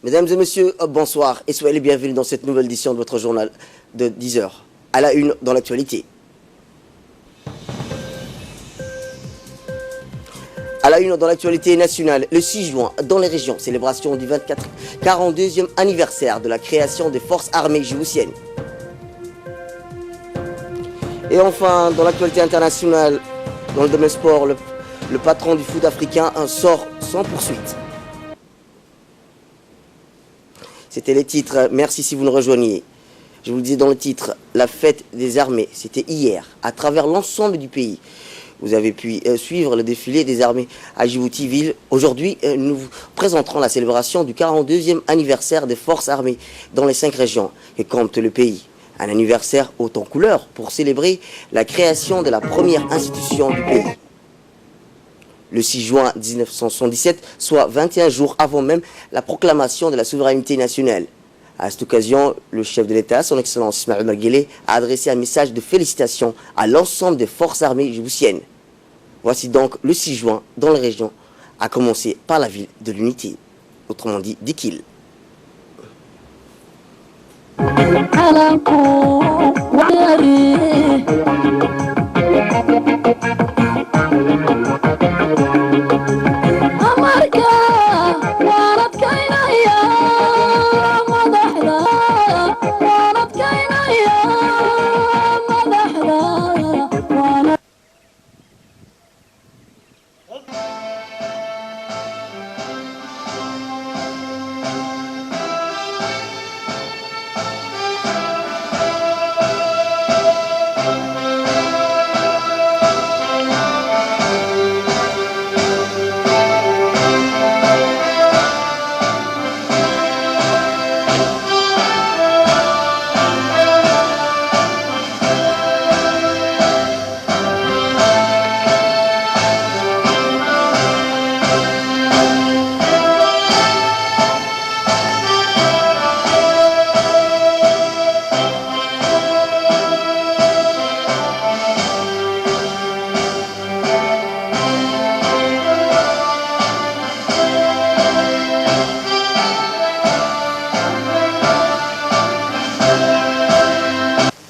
Mesdames et messieurs, bonsoir et soyez les bienvenus dans cette nouvelle édition de votre journal de 10 heures. À la une dans l'actualité. À la une dans l'actualité nationale, le 6 juin, dans les régions, célébration du 42e anniversaire de la création des forces armées djiboutiennes. Et enfin, dans l'actualité internationale, dans le domaine sport, le patron du foot africain sort sans poursuite. C'était les titres. Merci si vous nous rejoignez. Je vous le disais dans le titre, la fête des armées, c'était hier, à travers l'ensemble du pays. Vous avez pu suivre le défilé des armées à Djibouti-Ville. Aujourd'hui, nous vous présenterons la célébration du 42e anniversaire des forces armées dans les 5 régions que compte le pays. Un anniversaire haut en couleur pour célébrer la création de la première institution du pays. Le 6 juin 1977, soit 21 jours avant même la proclamation de la souveraineté nationale. À cette occasion, le chef de l'État, son Excellence Ismaël Omar Guelleh, a adressé un message de félicitations à l'ensemble des forces armées djiboutiennes. Voici donc le 6 juin dans la région, à commencer par la ville de l'Unité, autrement dit Dikil.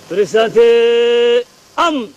Presente am.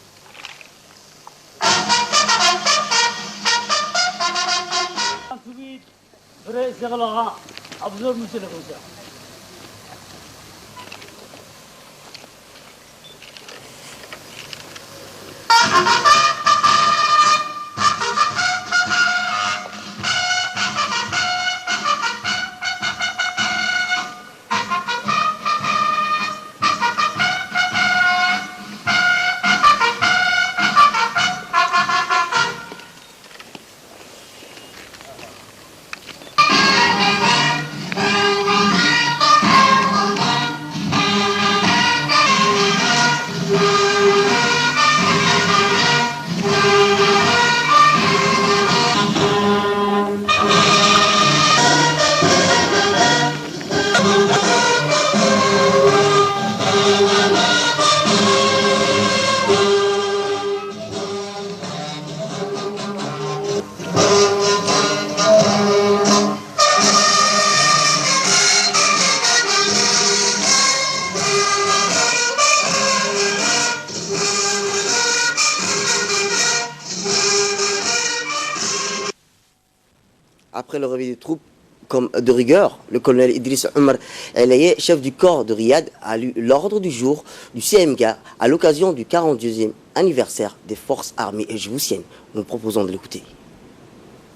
Après le réveil des troupes, comme de rigueur, le colonel Idriss Omar Elaye, chef du corps de Riyad, a lu l'ordre du jour du CMK à l'occasion du 42e anniversaire des forces armées djiboutiennes. Nous proposons de l'écouter.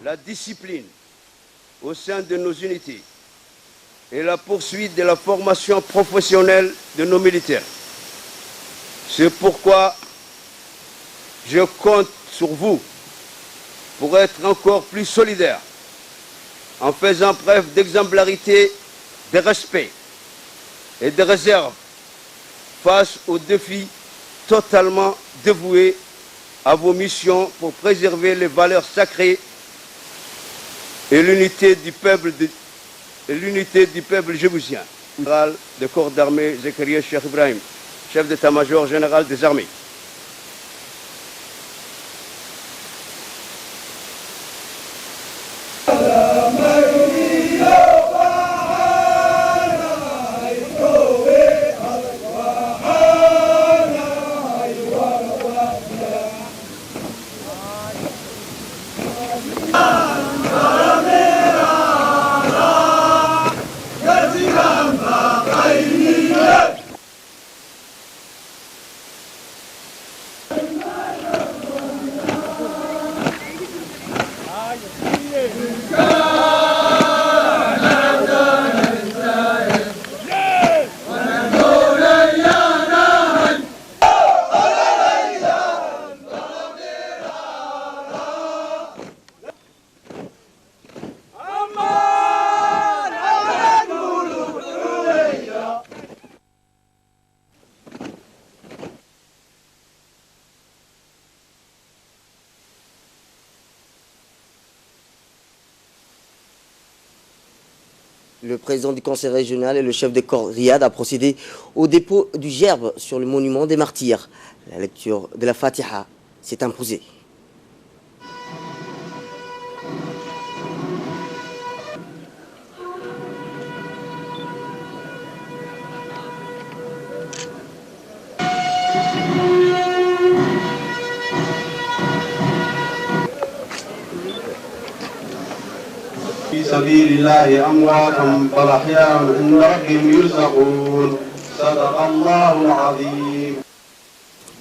La discipline au sein de nos unités et la poursuite de la formation professionnelle de nos militaires. C'est pourquoi je compte sur vous pour être encore plus solidaire en faisant preuve d'exemplarité, de respect et de réserve face aux défis totalement dévoués à vos missions pour préserver les valeurs sacrées et l'unité du peuple djiboutien. Général de corps d'armée Zakaria Cheikh Ibrahim, chef d'état-major général des armées. Le président du conseil régional et le chef de corps Riyad a procédé au dépôt du gerbe sur le monument des martyrs. La lecture de la Fatiha s'est imposée. في سبيل الله أموات بل أحياء عند ربهم يرزقون صدق الله العظيم.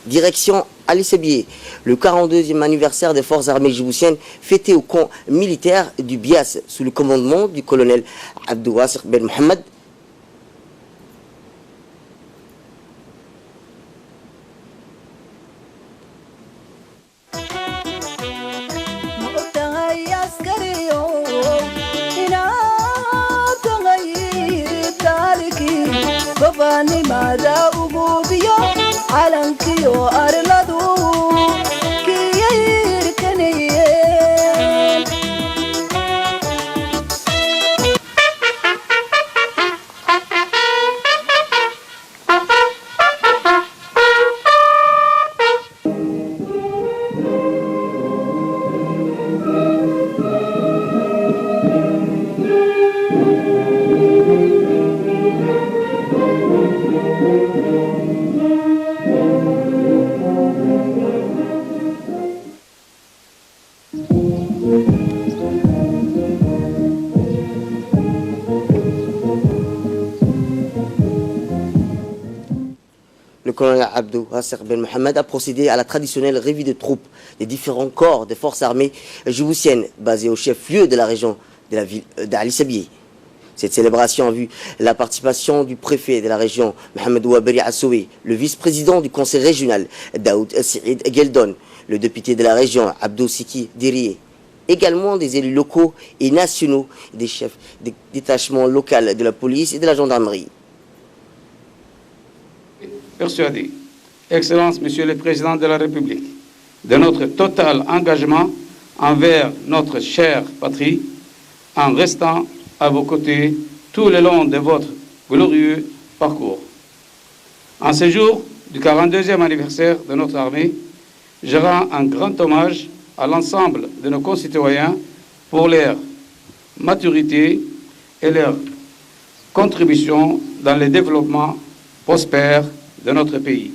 Direction Ali Sebié, le 42e anniversaire des forces armées djiboutiennes fêté au camp militaire du Bias sous le commandement du colonel Abdou Wasr Ben Mohamed. Le colonel Abdou Wasr Ben Mohamed a procédé à la traditionnelle revue de troupes des différents corps des forces armées djiboutiennes basées au chef-lieu de la région de la ville d'Ali Sebié. Cette célébration a vu la participation du préfet de la région, Mohamed Ouaberi Assoué, le vice-président du conseil régional, Daoud Saïd Geldon, le député de la région, Abdou Siki Dirié, également des élus locaux et nationaux, des chefs des détachements locaux de la police et de la gendarmerie. Persuadé, Excellence, Monsieur le Président de la République, de notre total engagement envers notre chère patrie, en restant à vos côtés tout le long de votre glorieux parcours. En ce jour du 42e anniversaire de notre armée, je rends un grand hommage à l'ensemble de nos concitoyens pour leur maturité et leur contribution dans le développement prospère de notre pays.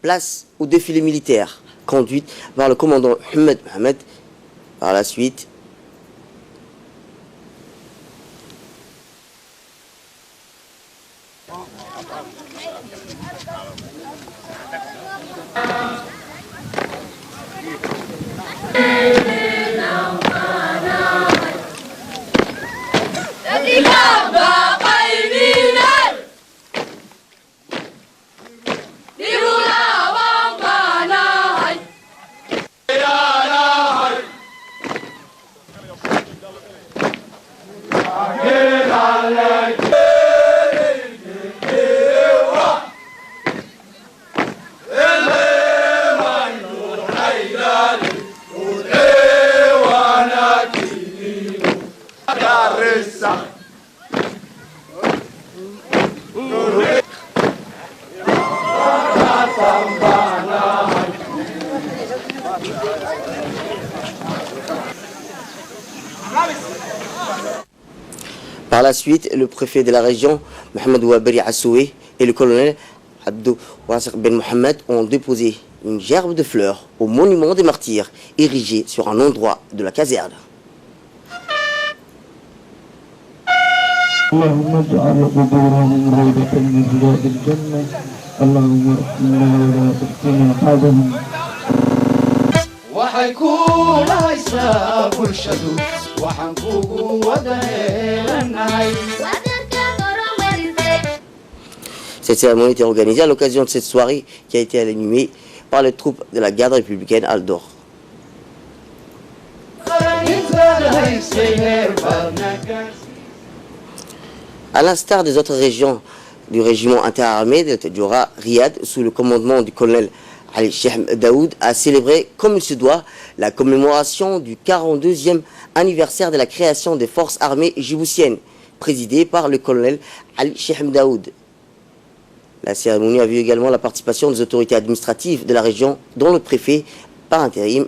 Place au défilé militaire, conduite par le commandant Ahmed Mohamed. Par la suite, le préfet de la région, Mohamed Ouaberi Assoué, et le colonel Abdou Wasr Ben Mohamed ont déposé une gerbe de fleurs au monument des martyrs, érigé sur un endroit de la caserne. Cette cérémonie était organisée à l'occasion de cette soirée qui a été animée par les troupes de la garde républicaine Aldor. À l'instar des autres régions du régiment interarmé de Tadjoura, Riyad, sous le commandement du colonel Ali Cheikh Daoud, a célébré comme il se doit la commémoration du 42e anniversaire de la création des forces armées djiboutiennes, présidée par le colonel Ali Sheikhem Daoud. La cérémonie a vu également la participation des autorités administratives de la région, dont le préfet par intérim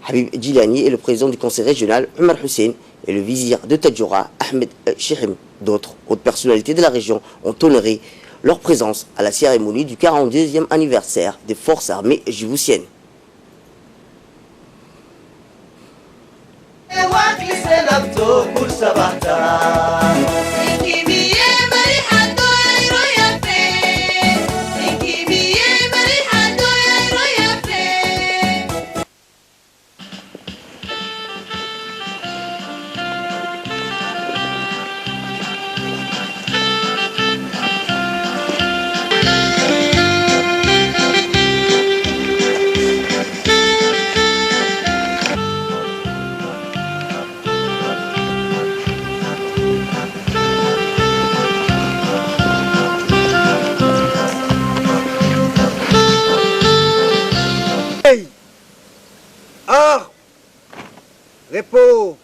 Habib Djilani et le président du conseil régional Omar Hussein et le vizir de Tadjoura Ahmed Sheikhem. D'autres hautes personnalités de la région ont honoré leur présence à la cérémonie du 42e anniversaire des forces armées djiboutiennes. Art, repos.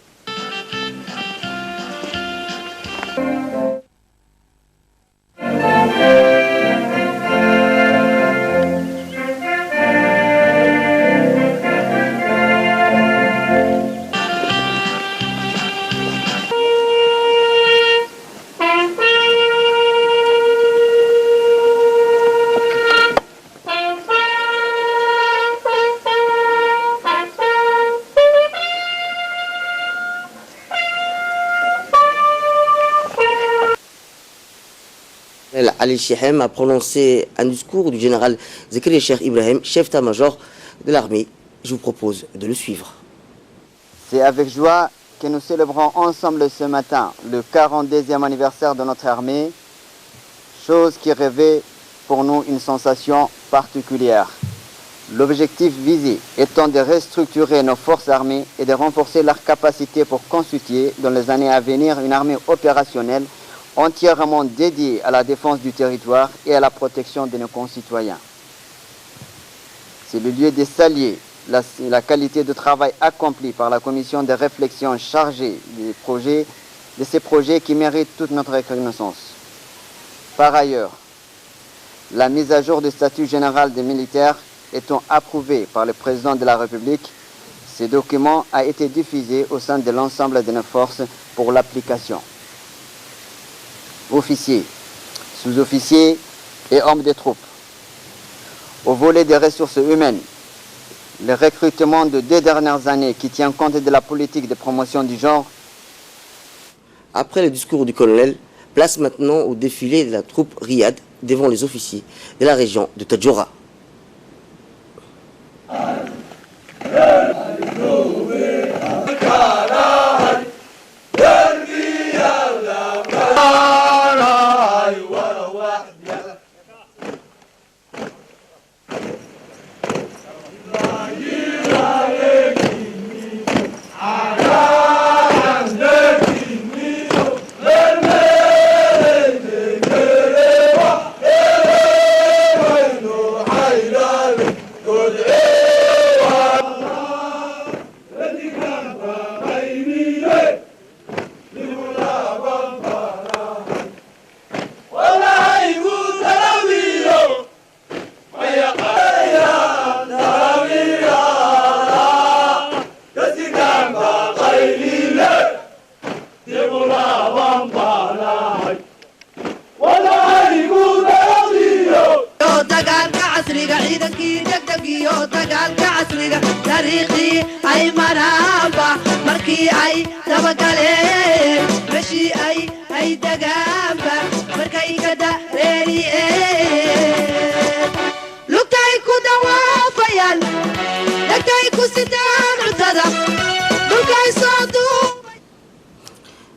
Ali Sheikhem a prononcé un discours du général Zakaria Cheikh Ibrahim, chef d'état-major de l'armée. Je vous propose de le suivre. C'est avec joie que nous célébrons ensemble ce matin le 42e anniversaire de notre armée, chose qui revêt pour nous une sensation particulière. L'objectif visé étant de restructurer nos forces armées et de renforcer leur capacité pour constituer dans les années à venir une armée opérationnelle entièrement dédiée à la défense du territoire et à la protection de nos concitoyens. C'est le lieu de saluer la qualité de travail accompli par la commission de réflexion chargée de ces projets qui méritent toute notre reconnaissance. Par ailleurs, la mise à jour du statut général des militaires étant approuvé par le président de la République, ce document a été diffusé au sein de l'ensemble de nos forces pour l'application. Officiers, sous-officiers et hommes de troupes. Au volet des ressources humaines, le recrutement de 2 dernières années qui tient compte de la politique de promotion du genre. Après le discours du colonel, place maintenant au défilé de la troupe Riyad devant les officiers de la région de Tadjoura.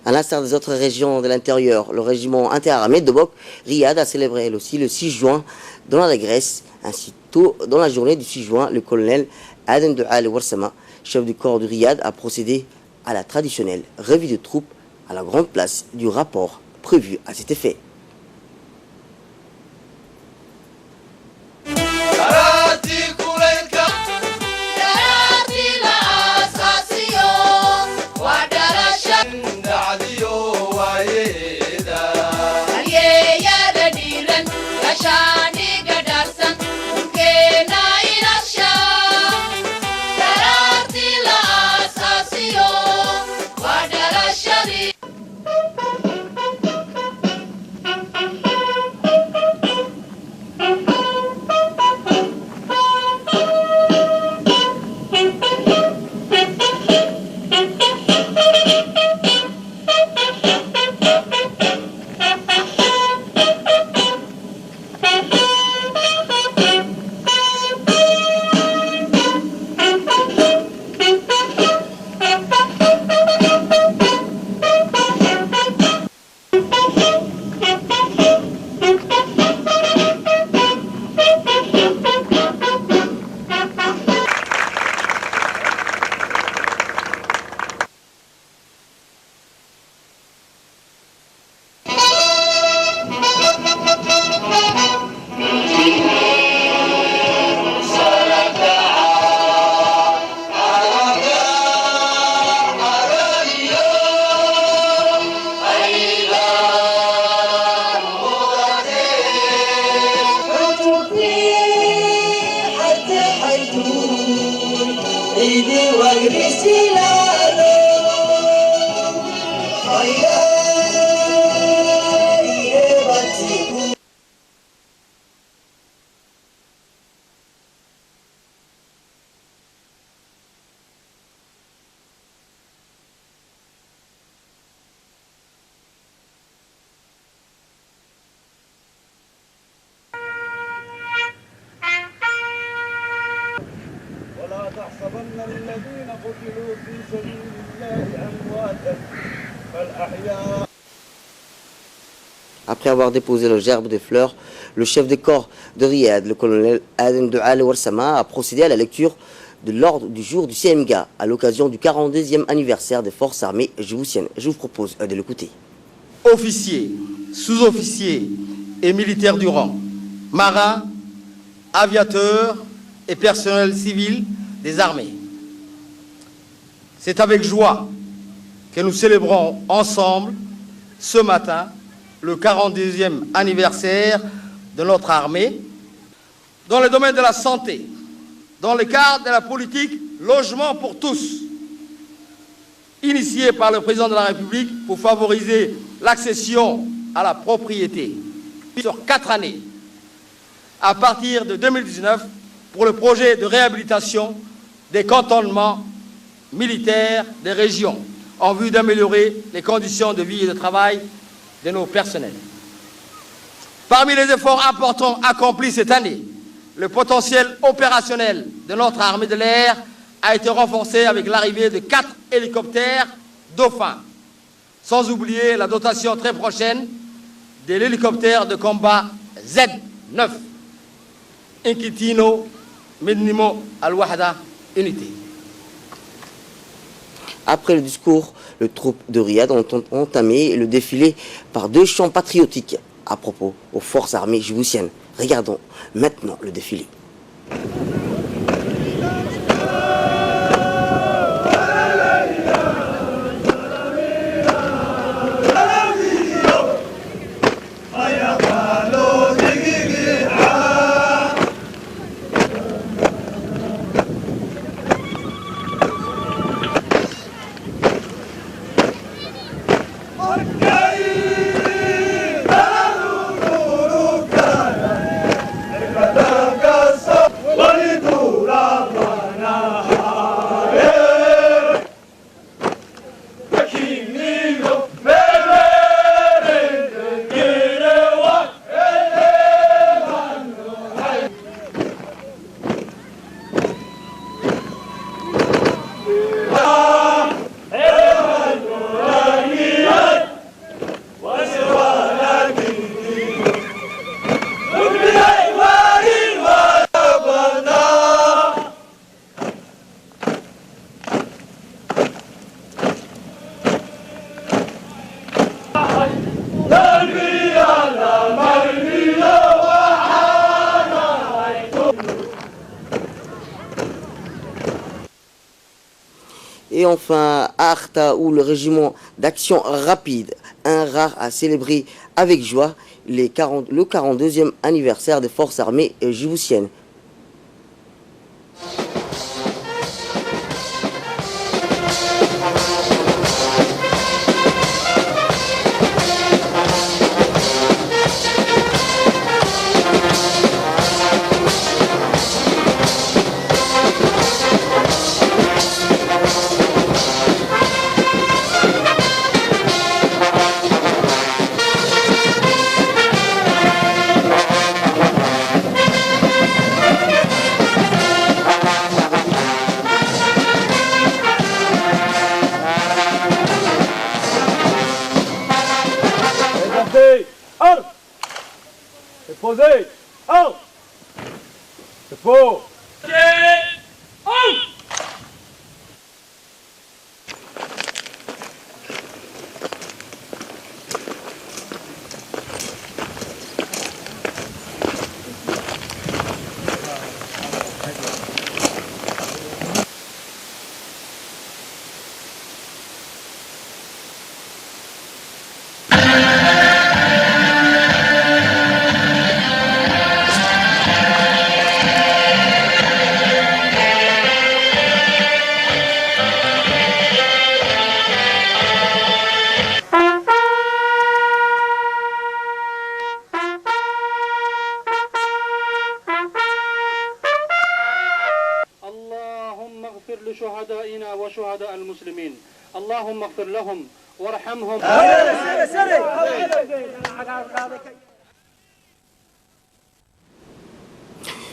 À l'instar des autres régions de l'intérieur, le régiment interarmé de Bok, Riyad a célébré elle aussi le 6 juin dans la Grèce. Ainsi tôt dans la journée du 6 juin, le colonel Adem de Al Warsama, chef du corps du Riyad, a procédé à la traditionnelle revue de troupes à la grande place du rapport prévu à cet effet. Yeah. Après avoir déposé le gerbe des fleurs, le chef de corps de Riyad, le colonel Aden Doual Warsama, a procédé à la lecture de l'ordre du jour du CMGA à l'occasion du 42e anniversaire des forces armées djiboutiennes. Je vous propose de l'écouter. Officiers, sous-officiers et militaires du rang, marins, aviateurs et personnel civil des armées. C'est avec joie que nous célébrons ensemble ce matin le 42e anniversaire de notre armée. Dans le domaine de la santé, dans le cadre de la politique logement pour tous, initiée par le président de la République pour favoriser l'accession à la propriété sur 4 années, à partir de 2019, pour le projet de réhabilitation des cantonnements militaires des régions, en vue d'améliorer les conditions de vie et de travail de nos personnels. Parmi les efforts importants accomplis cette année, le potentiel opérationnel de notre armée de l'air a été renforcé avec l'arrivée de 4 hélicoptères Dauphin, sans oublier la dotation très prochaine de l'hélicoptère de combat Z9, Inquitino Mednimo Al-Wahda Unité. Après le discours, les troupes de Riyad ont entamé le défilé par 2 chants patriotiques à propos aux forces armées djiboutiennes. Regardons maintenant le défilé. Et enfin, à Arta, où le régiment d'action rapide, un rare, a célébré avec joie le 42e anniversaire des forces armées djiboutiennes. Posé, en, c'est faux. لشهدائنا وشهداء المسلمين اللهم اغفر لهم وارحمهم.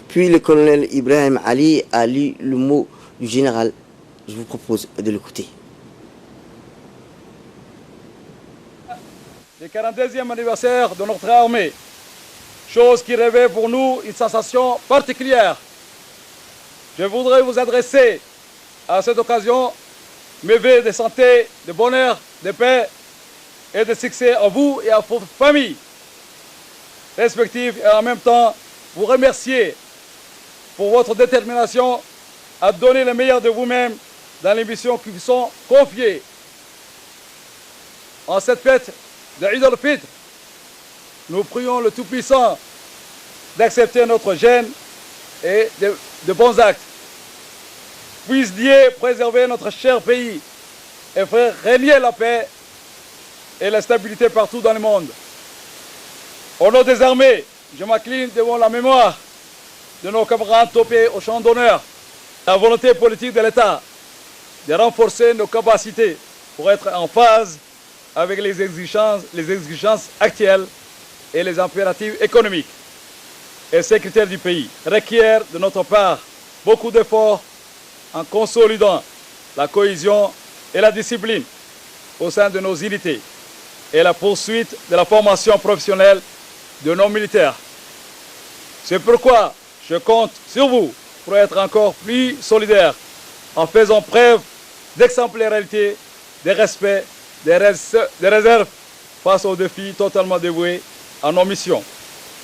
Puis le colonel Ibrahim Ali a lu le mot du général Je vous propose de l'écouter. Le 42e anniversaire de notre armée, chose qui revêt pour nous une sensation particulière. Je voudrais vous adresser à cette occasion mes vœux de santé, de bonheur, de paix et de succès à vous et à vos familles respectives, et en même temps vous remercier pour votre détermination à donner le meilleur de vous-même dans les missions qui vous sont confiées. En cette fête de Eid al-Fitr, nous prions le Tout-Puissant d'accepter notre gêne et de bons actes. Puisse Dieu préserver notre cher pays et faire régner la paix et la stabilité partout dans le monde. Au nom des armées, je m'incline devant la mémoire de nos camarades topés au champ d'honneur. La volonté politique de l'État de renforcer nos capacités pour être en phase avec les exigences actuelles et les impératifs économiques et sécuritaires du pays requiert de notre part beaucoup d'efforts en consolidant la cohésion et la discipline au sein de nos unités et la poursuite de la formation professionnelle de nos militaires. C'est pourquoi je compte sur vous pour être encore plus solidaires en faisant preuve d'exemplarité, de respect, de réserve face aux défis totalement dévoués à nos missions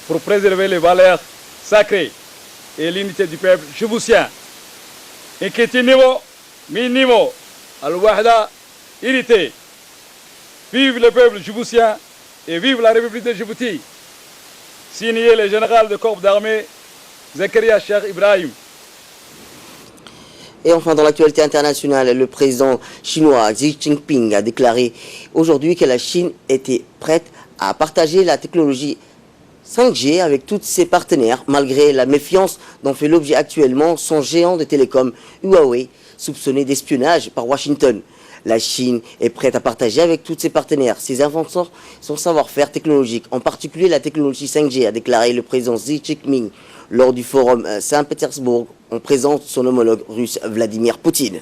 pour préserver les valeurs sacrées et l'unité du peuple djiboutien. Inquiétez-vous, minimo, al-wahda, unité. Vive le peuple djiboutien et vive la République de Djibouti. Signé le général de corps d'armée, Zakaria Cheikh Ibrahim. Et enfin, dans l'actualité internationale, le président chinois Xi Jinping a déclaré aujourd'hui que la Chine était prête à partager la technologie 5G avec tous ses partenaires, malgré la méfiance dont fait l'objet actuellement son géant de télécom Huawei, soupçonné d'espionnage par Washington. La Chine est prête à partager avec tous ses partenaires ses inventions, son savoir-faire technologique, en particulier la technologie 5G, a déclaré le président Xi Jinping lors du forum Saint-Pétersbourg en présence de son homologue russe Vladimir Poutine.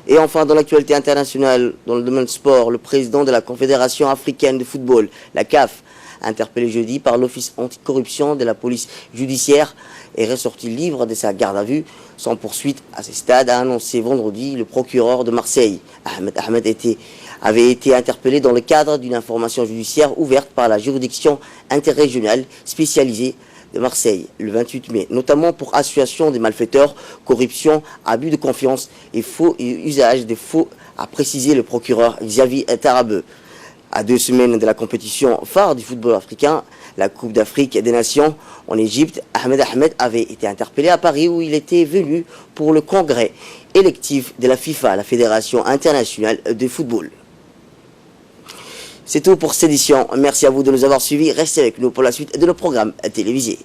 Et enfin, dans l'actualité internationale, dans le domaine sport, le président de la Confédération africaine de football, la CAF, interpellé jeudi par l'Office anticorruption de la police judiciaire, est ressorti libre de sa garde à vue sans poursuite à ce stade, a annoncé vendredi le procureur de Marseille. Ahmed avait été interpellé dans le cadre d'une information judiciaire ouverte par la juridiction interrégionale spécialisée de Marseille le 28 mai, notamment pour association des malfaiteurs, corruption, abus de confiance et faux et usage des faux, a précisé le procureur Xavier Tarabeu. À 2 semaines de la compétition phare du football africain, la Coupe d'Afrique des Nations en Égypte, Ahmed avait été interpellé à Paris où il était venu pour le congrès électif de la FIFA, la Fédération internationale de football. C'est tout pour cette édition. Merci à vous de nous avoir suivis. Restez avec nous pour la suite de nos programmes télévisés.